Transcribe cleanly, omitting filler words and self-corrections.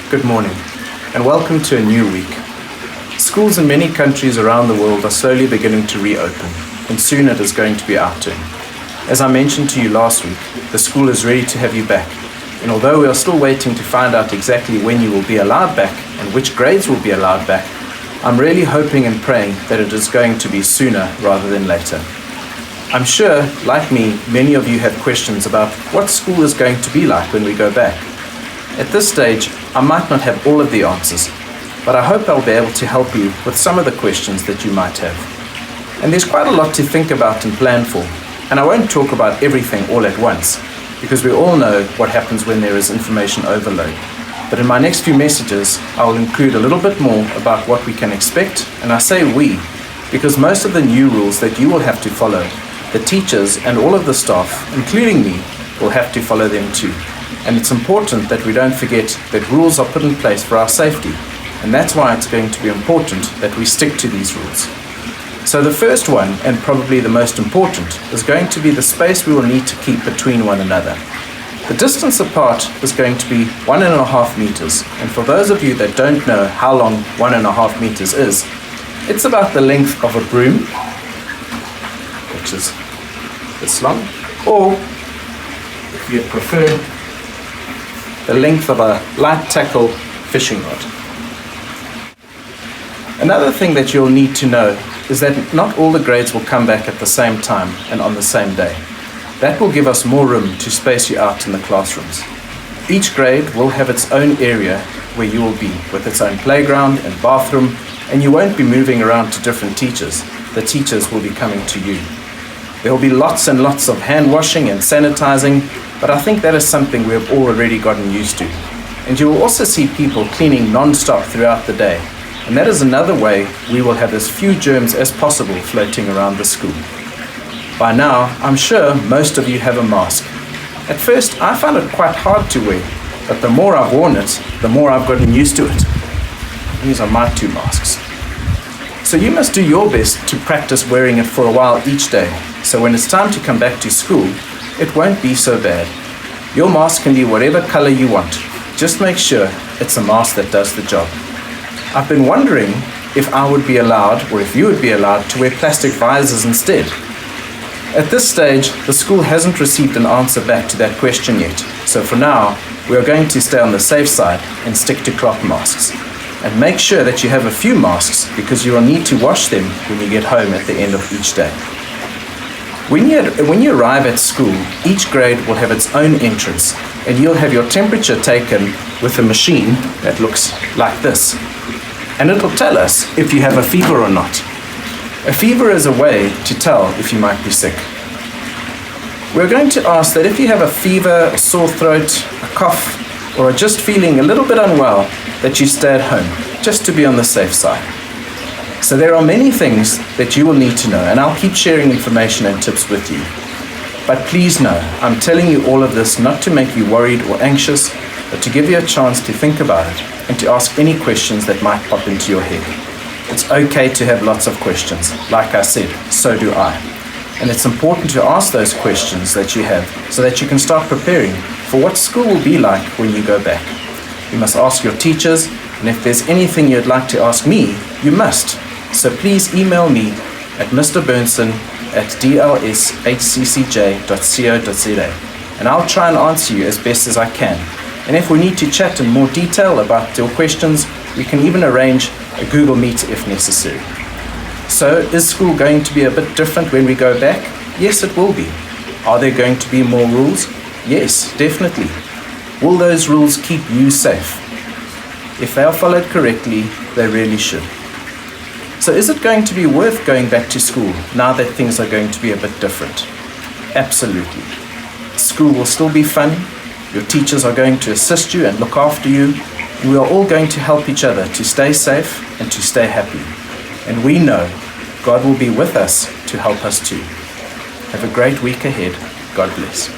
Good morning, and welcome to a new week. Schools in many countries around the world are slowly beginning to reopen, and soon it is going to be our turn. As I mentioned to you last week, the school is ready to have you back, and although we are still waiting to find out exactly when you will be allowed back and which grades will be allowed back, I'm really hoping and praying that it is going to be sooner rather than later. I'm sure, like me, many of you have questions about what school is going to be like when we go back. At this stage, I might not have all of the answers, but I hope I'll be able to help you with some of the questions that you might have. And there's quite a lot to think about and plan for, and I won't talk about everything all at once, because we all know what happens when there is information overload. But in my next few messages, I will include a little bit more about what we can expect, and I say we, because most of the new rules that you will have to follow, the teachers and all of the staff, including me, will have to follow them too. And it's important that we don't forget that rules are put in place for our safety, and that's why it's going to be important that we stick to these rules. So the first one, and probably the most important, is going to be the space we will need to keep between one another. The distance apart is going to be 1.5 meters, and for those of you that don't know how long 1.5 meters is, it's about the length of a broom, which is this long, or if you prefer, the length of a light tackle fishing rod. Another thing that you'll need to know is that not all the grades will come back at the same time and on the same day. That will give us more room to space you out in the classrooms. Each grade will have its own area where you will be, with its own playground and bathroom, and you won't be moving around to different teachers. The teachers will be coming to you. There will be lots and lots of hand washing and sanitizing, but I think that is something we have already gotten used to. And you will also see people cleaning non-stop throughout the day, and that is another way we will have as few germs as possible floating around the school. By now, I'm sure most of you have a mask. At first, I found it quite hard to wear, but the more I've worn it, the more I've gotten used to it. These are my 2 masks. So you must do your best to practice wearing it for a while each day, so when it's time to come back to school, it won't be so bad. Your mask can be whatever color you want. Just make sure it's a mask that does the job. I've been wondering if I would be allowed, or if you would be allowed, to wear plastic visors instead. At this stage, the school hasn't received an answer back to that question yet, so for now, we are going to stay on the safe side and stick to cloth masks. And make sure that you have a few masks, because you will need to wash them when you get home at the end of each day. When you arrive at school, each grade will have its own entrance, and you'll have your temperature taken with a machine that looks like this. And it'll tell us if you have a fever or not. A fever is a way to tell if you might be sick. We're going to ask that if you have a fever, a sore throat, a cough, or are just feeling a little bit unwell, that you stay at home, just to be on the safe side. So there are many things that you will need to know, and I'll keep sharing information and tips with you. But please know, I'm telling you all of this not to make you worried or anxious, but to give you a chance to think about it and to ask any questions that might pop into your head. It's okay to have lots of questions. Like I said, so do I. And it's important to ask those questions that you have so that you can start preparing for what school will be like when you go back. You must ask your teachers, and if there's anything you'd like to ask me, you must. So please email me at Mr Berndsen at dlshccj.co.za, and I'll try and answer you as best as I can. And if we need to chat in more detail about your questions, we can even arrange a Google Meet if necessary. So, is school going to be a bit different when we go back? Yes, it will be. Are there going to be more rules? Yes, definitely. Will those rules keep you safe? If they are followed correctly, they really should. So is it going to be worth going back to school now that things are going to be a bit different? Absolutely. School will still be fun. Your teachers are going to assist you and look after you. And we are all going to help each other to stay safe and to stay happy. And we know God will be with us to help us too. Have a great week ahead. God bless.